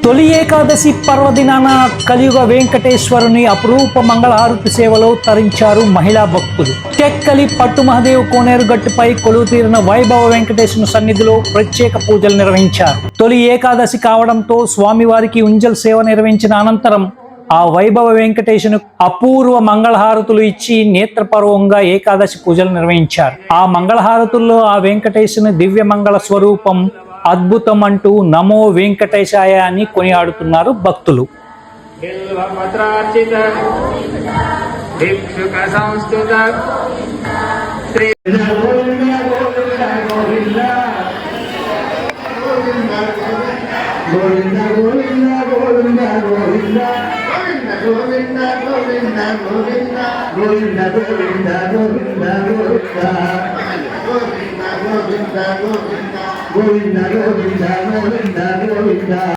తొలి ఏకాదశి పర్వదినాన కలియుగ వెంకటేశ్వరుని అపురూప మంగళహారతి సేవలో తరించారు మహిళా భక్తులు. టెక్కలి పట్టు మహదేవ్ కోనేరు గట్టుపై కొలువు తీరిన వైభవ వెంకటేశ్వరుని సన్నిధిలో ప్రత్యేక పూజలు నిర్వహించారు. తొలి ఏకాదశి కావడంతో స్వామివారికి ఉంజల్ సేవ నిర్వహించిన అనంతరం ఆ వైభవ వెంకటేశుని అపూర్వ మంగళహారతులు ఇచ్చి నేత్రపర్వంగా ఏకాదశి పూజలు నిర్వహించారు. ఆ మంగళహారతుల్లో ఆ వెంకటేశుని దివ్య మంగళ స్వరూపం అద్భుతం అంటూ నమో వెంకటేశాయ అని కొనియాడుతున్నారు భక్తులు. గోవింద గోవింద గోవింద గోవింద గోవింద